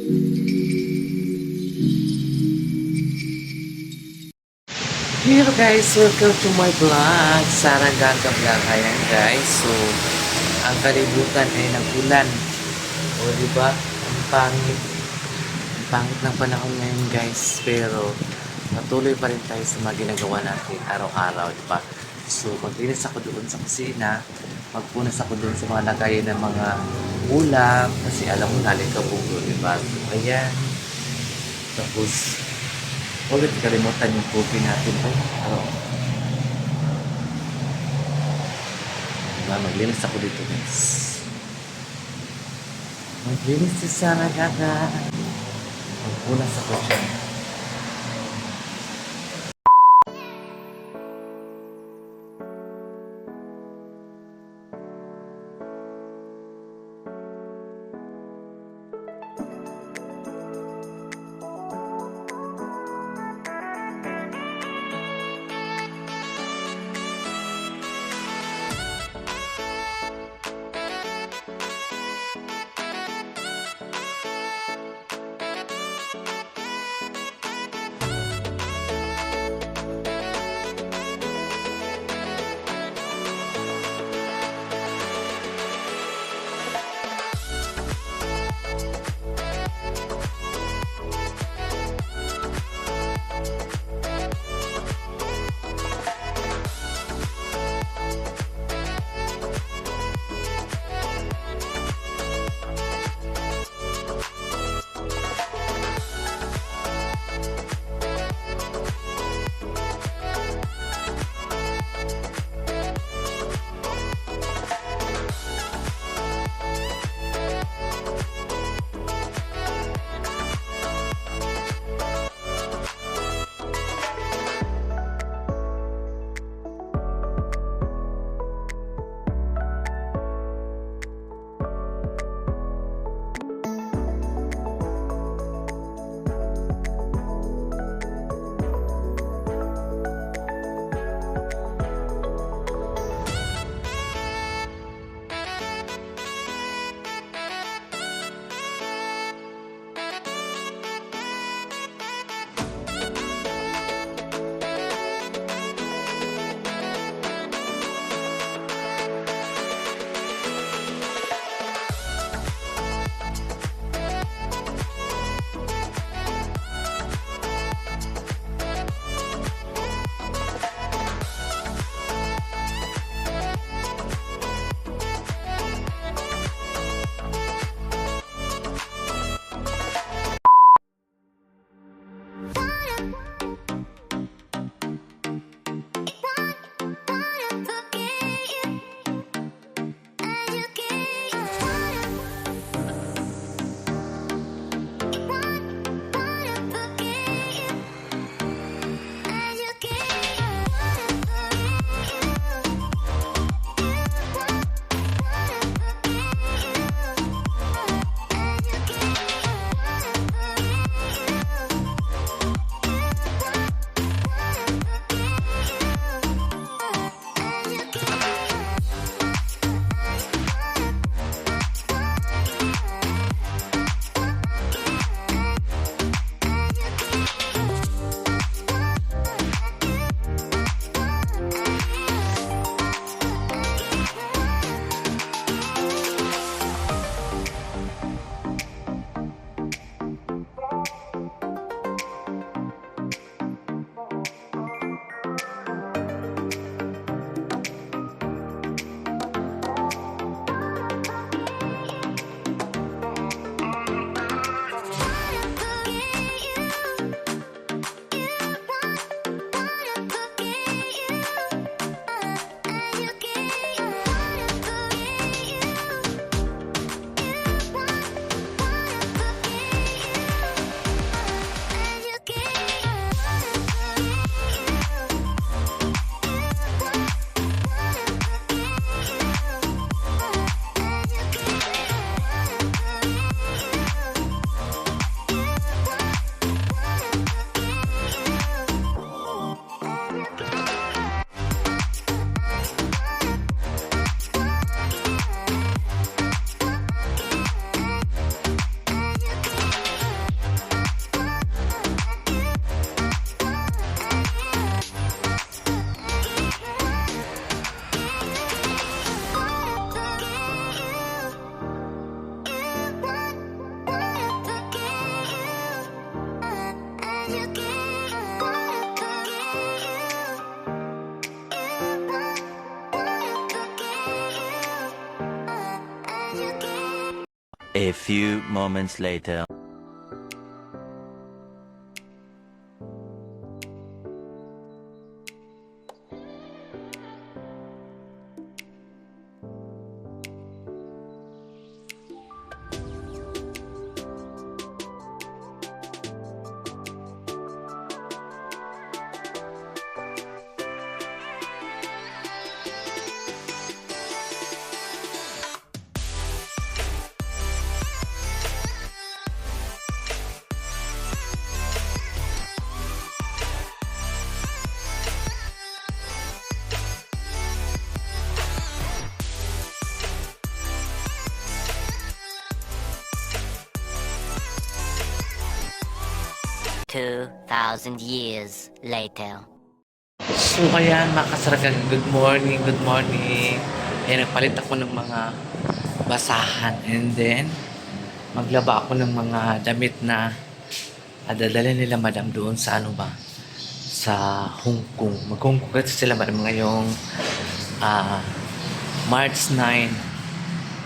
Hello guys, welcome to my vlog. Sarah Gaga Vlog. Ayan guys, so ang kalibutan ay nagulan. O diba? Ang pangit. Ang pangit ng panahon ngayon guys. Pero patuloy pa rin tayo sa mga ginagawa natin araw-araw, diba? So maglinis ako doon sa kusina. Magpunas ako doon sa mga lagayan ng mga ulam. Kasi alam mo, nalikabog doon, diba? So ayan. Tapos ulit kalimutan yung coffee natin. Ay, diba, maglinis ako dito guys. Maglinis si Sarah Gaga. Magpunas ako dyan. A few moments later. 2,000 years later. So ayan mga kasaragan, good morning, good morning. Ayan, nagpalit ako ng mga basahan and then maglaba ako ng mga damit na dadalhin nila madam doon sa ano ba, sa Hong Kong. Mag-Hong Kong kasi sila madam ngayong March 9.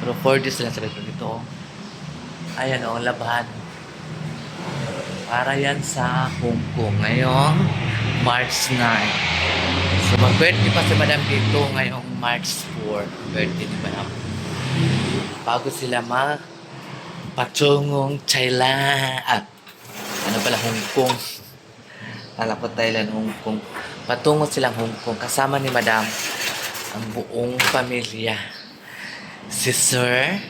Pero 4 days lang sila dito. Ayan o, labahan. Para yan sa Hong Kong ngayong March 9. So mag-birthday pa si madam dito ngayong March 4. Birthday ni madam. Bago sila patungong Thailand. Ano pala, Hong Kong. Kala ko Thailand, Hong Kong. Patungo silang Hong Kong. Kasama ni madam ang buong pamilya. Si Sir,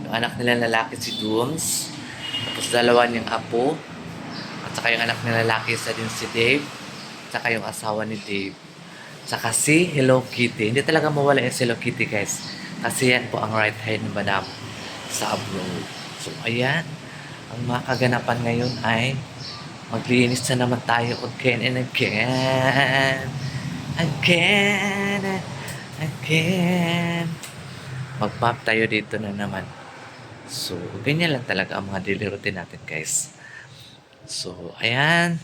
yung anak nila lalaki si Dooms. Tapos dalawa niyang apo. At saka yung anak nila lalaki isa din si Dave. At saka yung asawa ni Dave. Saka si Hello Kitty. Hindi talaga mawala yung si Hello Kitty, guys. Kasi yan po ang right hand ni madam sa abroad. So, ayan. Ang mga kaganapan ngayon ay maglinis na naman tayo again and again. Again and again. Mag-map tayo dito na naman. So, ganyan lang talaga ang mga daily routine natin, guys. So, ayan.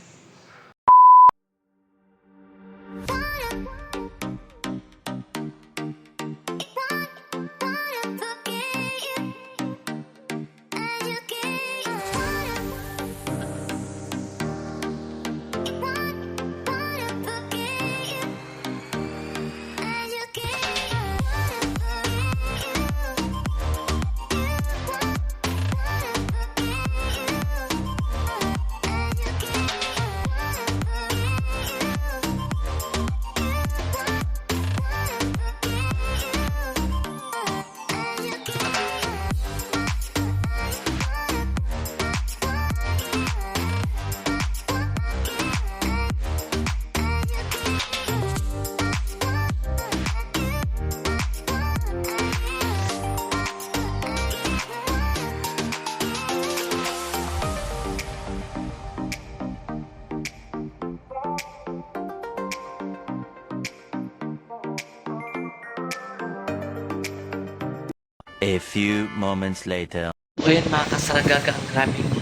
A few moments later. O yan mga kasaragaga, ang grabing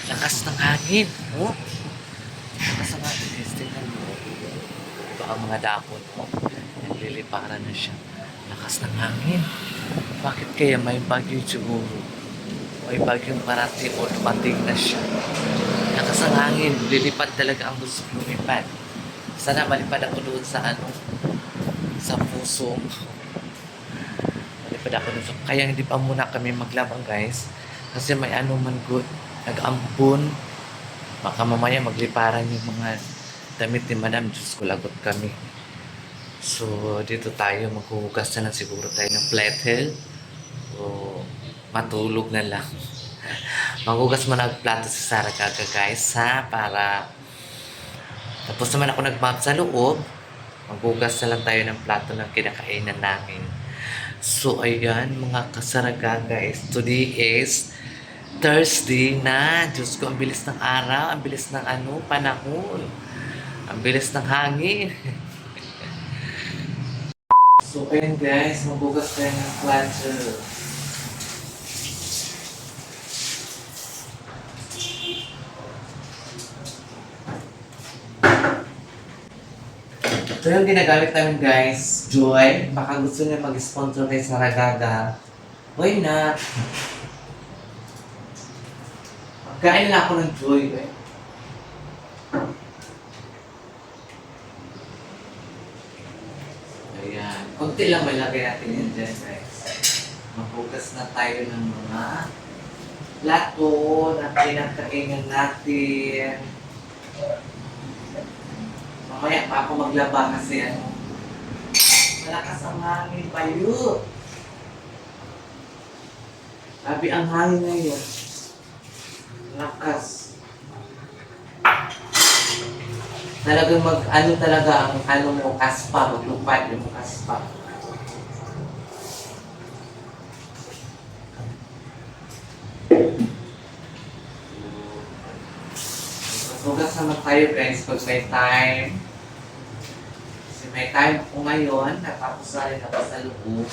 lakas ng hangin. Oh? Lakas ng hangin. Guys, tingnan mo. Ito ang mga dahon. Oh? Nagliliparan na siya. Lakas ng hangin. Bakit kaya may bagyo siguro? May bagyong parating o dumating na siya. Lakas ng hangin. Lilipad talaga ang gusto lumipad. Sana malipad ako doon sa ano, sa puso. Kaya hindi pa muna kami maglabang, guys, kasi may ano man good, nag-ambon, baka mamaya magliparan yung mga damit ni madam. Diyos ko, lagot kami. So dito tayo maghuhugas na lang siguro tayo ng platel o matulog na lang. Maghugas mo na plato si Sarah Gaga, guys, ha, para tapos naman ako nag-map sa loob. Maghugas na lang tayo ng plato ng kinakainan namin. So, ayan, mga kasaraga, guys. Today is Thursday na. Diyos ko, ang bilis ng araw. Ang bilis ng panahon. Ang bilis ng hangin. So, ayan, guys. Magbugas tayo ng plato. Ito yung ginagamit namin, guys. Joy. Baka gusto niya mag-sponsor kay Sarah Gaga. Why not? Kain na ako ng joy, eh. Ayan. Kunti lang malagay natin yan dyan, guys. Mabukas na tayo ng mga plato na pinagkainan natin. Mamaya pa ako maglaba kasi ano. Malakas ang hangin pa yun. Sabi ang hangin ngayon. Lakas. Talagang ano talaga ang ano mo, kaspa, maglupad yung kaspa. Maghugas naman tayo guys pag may time. Kasi may time ako ngayon, natapos na rin ako sa loob.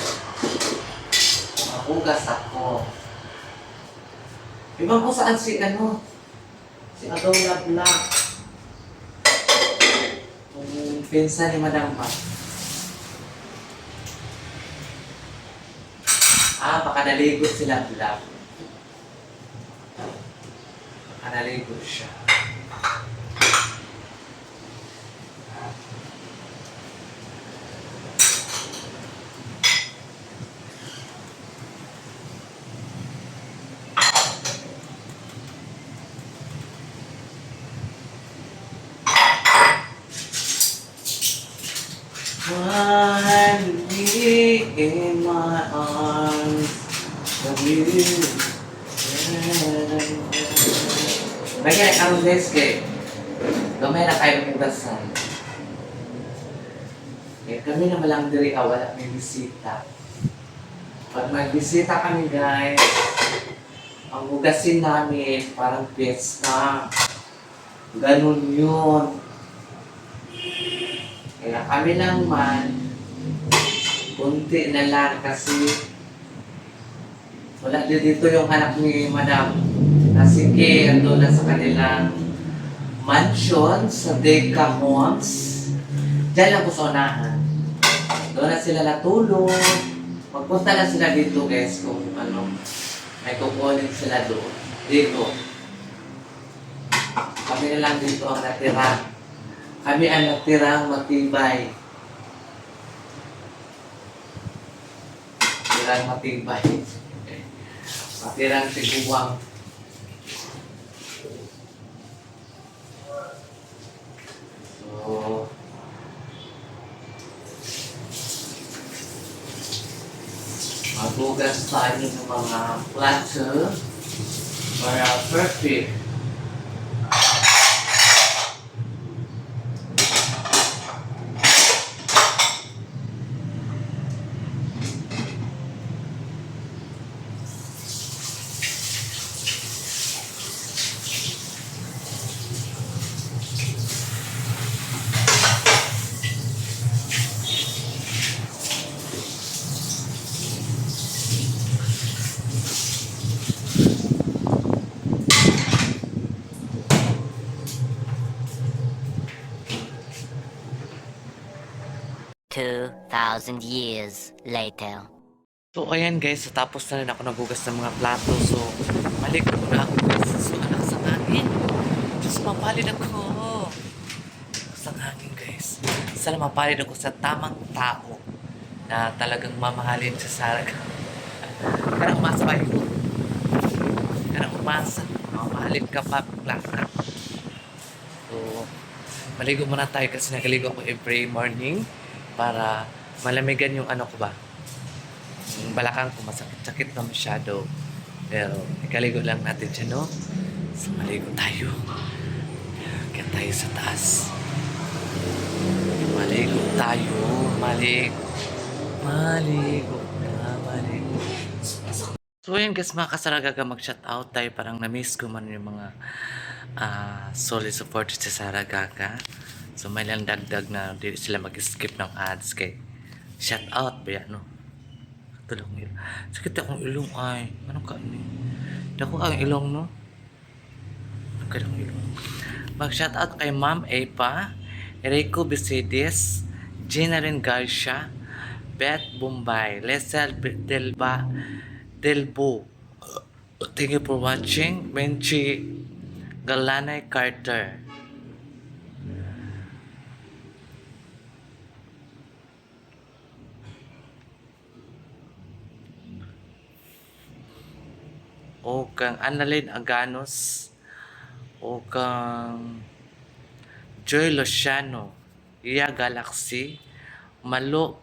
Maghugas ako. Ibang ko saan si Adola Black. Yung pinsan ni Madam Ma. Baka naligo sila Black. Baka naligo siya. One me in my arms of you. Bagay ang desk gamay na kayo ng dasal. Kami na malang diri wala may bisita. Pag may bisita kami guys, ang hugasin namin parang piyesta. Ganun yun. Kaya kami lang man, kunti na lang kasi wala din dito yung anak ni Madam na si Kay ando na sa kanilang mansion sa Deca Homes. Diyan lang po sa unahan. Doon na sila natulog. Magpunta na sila dito guys kung may kukunin sila doon. Dito. Kami na lang dito ang natira. Kami ang natirang matibay. Natirang matibay. Natirang tiguwang. So, maghugas tayo ng mga plato para perfect. Two 2,000 years later. So, ayan guys, so, tapos na rin ako naghugas ng mga plato. So, maligo na ako guys. So, anak sa hangin. Diyos, mapalid ako. Sa hangin guys. Sana mapalid ako sa tamang tao na talagang mamahalin sa Saraga. Karang umasa ba yun? Karang umasa. Mamahalin ka pa. Plaka. So, maligo muna tayo kasi nagaligo ako every morning para malamigan yung ano ko ba. Yung balakang ko masakit-sakit na masyado. Pero ikaligo lang natin siya, no? So, maligo tayo. Kaya tayo sa taas. Maligo tayo. Maligo. Maligo. Maligo. So, yun guys, mga kasaragaga, mag-shoutout tayo. Parang na-miss ko man yung mga solid supporters sa Saragaga. So, may lang dagdag na di sila mag-skip ng ads kay shoutout ba yan, no? Tulong yun. Sakit akong ilong ay. Anong ka ni? Dako ang ilong, no? Sakit akong ilong. Mag-shoutout kay Ma'am Epa, Erico Besides, Ginarin Garcia, Beth Bombay, Lesel Delbo. Thank you for watching. Benchi Galanay Carter. O kang Annalyn Aganos. O kang Joy Luciano. Iya Galaxy. Malo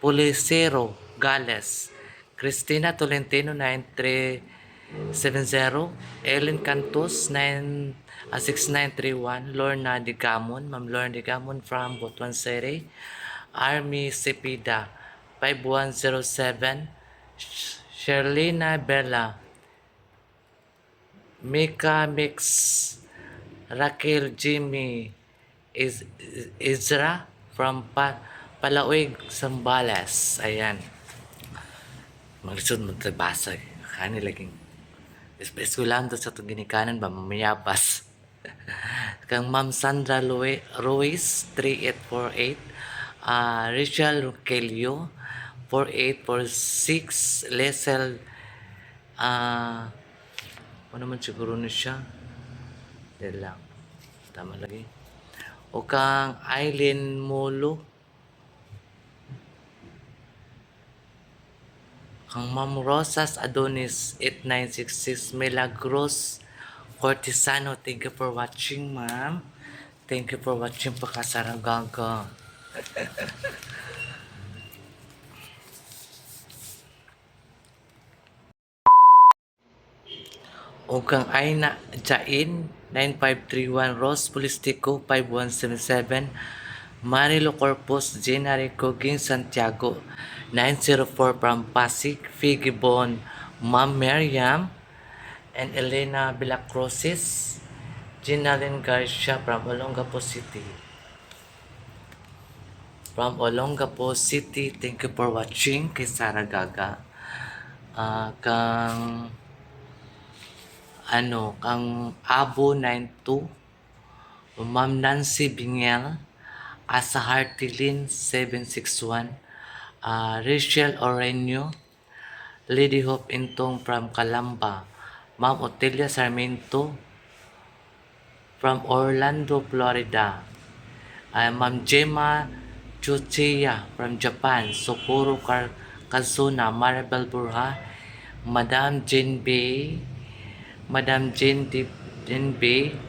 Policero Gales. Cristina Tolentino 9370. Ellen Cantos 6931. Lorna Digamon. Ma'am Lorna Digamon from Butuan City. Army Cepida 5107. Sherlina Bella. Mika Mix. Raquel Jimmy Izra from Palauig, Zambales. Ayan. Maglisod mo tagbasa. Kani laging eskwelahan to sa itong ginikanan ba mamayabas. Kang Ma'am Sandra Ruiz 3848. Rachel Rogelio 4846. Lesel ano naman siguro na siya. Dahil lang. Tama lagi. O kang Aileen Molo. Kang Ma'am Rosas Adonis 8966. Milagros Cortisano. Thank you for watching, ma'am. Thank you for watching Pakasaragaga. O kang Aina Jain 9531. Rose Polistico 5177. Marilo Corpus Genarico Ging Santiago 904 from Pasig. Figgy Bon, Ma'am Miriam and Elena Villacrosis. Ginalyn Garcia from Olongapo City. From Olongapo City, thank you for watching kay Sara Gaga. Kang Abo 92, Ma'am Nancy Bingel, Asa Hartilin 761, Rachel Oreño, Lady Hope Intong from Calamba, Ma'am Otelia Sarmiento from Orlando, Florida, Ma'am Gemma Chuchiya from Japan, Socorro Kazuna, Maribel Burha, Madam Jane B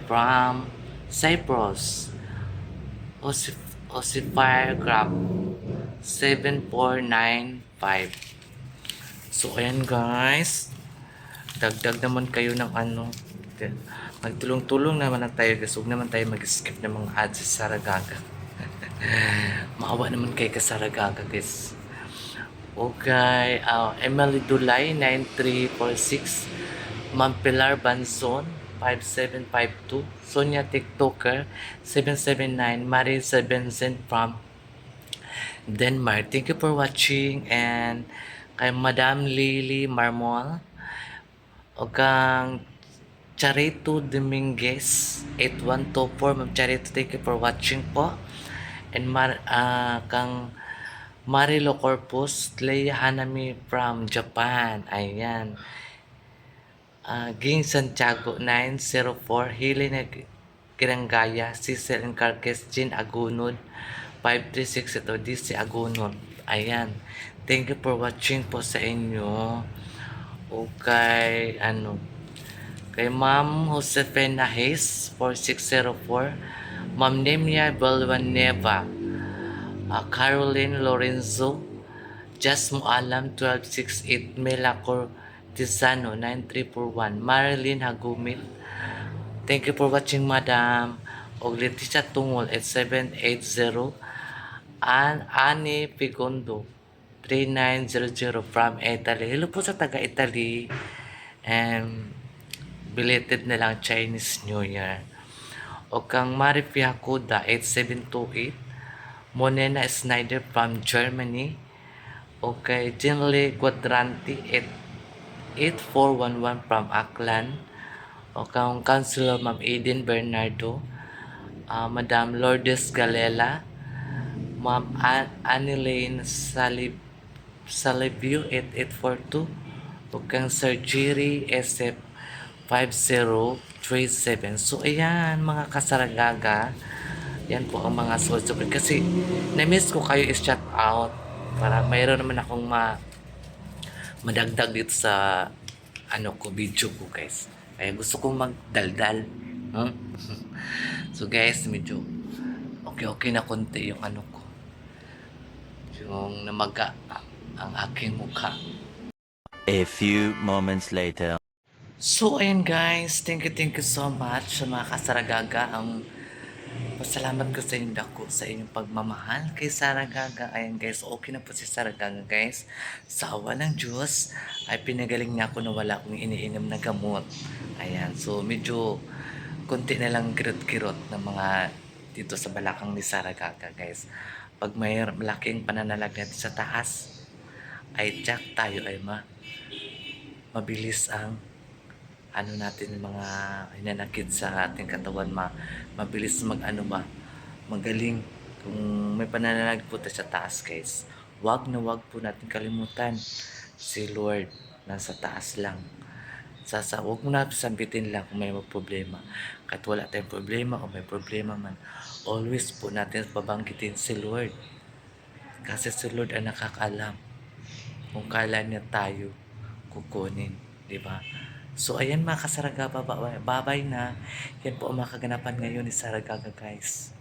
from Cyprus, Ossifier Grab 7495. So ayan guys, dagdag naman kayo ng magtulong-tulong naman na tayo guys. Huwag naman tayo mag-skip ng mga ads sa Saragaga. Maawa naman kay Kasaragaga guys. Okay, Emily Dulay 9346. Ma'am Pilar Banzon 5752. Sonia TikToker 779. Marisa Vincent from Denmark. Thank you for watching. And kay Madam Lily Marmol. O kang Charito Dominguez 8124. Ma'am Charito, thank you for watching po. And kang Marilo Corpus Leia Hanami from Japan. Ayan. Ging Santiago 904. Hilina Girangaya, Cecil Encarquez, Jean Agunod 536. Ito DC Agunod. Ayan. Thank you for watching po sa inyo. Okay, kay Ma'am Josefina Hayes 4604. Ma'am Nemia Balwaneva, Caroline Lorenzo, Jasmo Alam 1268. Mela Cortizano 9341. Marilyn Hagumit, thank you for watching madam. Og Leticia Tungol at 780. Ani Pigondo 3900 from Italy. Hello po sa taga Italy. And belated na lang Chinese New Year. O kang Marifi Hakuda 8728. Monena Snyder from Germany. O kay Jinley Quadranti 8411 from Aklan. O kang Councilor Ma'am Eden Bernardo, Madam Lourdes Galela, Ma'am Anilane Salivio 8842. O kang Sir Jerry SF 5037. So, ayan, mga kasaragaga. Yan po ang mga susunod. Kasi, na-miss ko kayo is-shout out. Para mayroon naman akong madagdag dito sa video ko, guys. Kaya gusto kong magdaldal. Hmm? So, guys, medyo okay na konti yung ko. Yung namaga ang aking mukha. A few moments later. So, ayan guys, thank you so much sa mga kasaragaga. Ang pasalamat ko sa inyong dako, sa inyong pagmamahal kay Saragaga. Ayan guys, okay na po si Saragaga guys. Sa awa ng Diyos, ay pinagaling niya ako na wala akong iniinom na gamot. Ayan, so medyo konti na lang kirot-kirot ng mga dito sa balakang ni Saragaga guys. Pag may malaking pananalagnat sa taas, ay jack tayo ay mabilis ang natin mga hinanakit sa ating katawan, mabilis magaling kung may pananalag po tayo sa taas guys. Wag po natin kalimutan si Lord nasa taas lang. Wag mo natin sambitin lang kung may problema. Kahit wala tayong problema o may problema man, always po natin pabanggitin si Lord. Kasi si Lord ang nakakaalam kung kailan niya tayo kukunin, di ba? So, ayan mga kasaraga, babay na. Yan po ang mga kaganapan ngayon ni Saragaga, guys.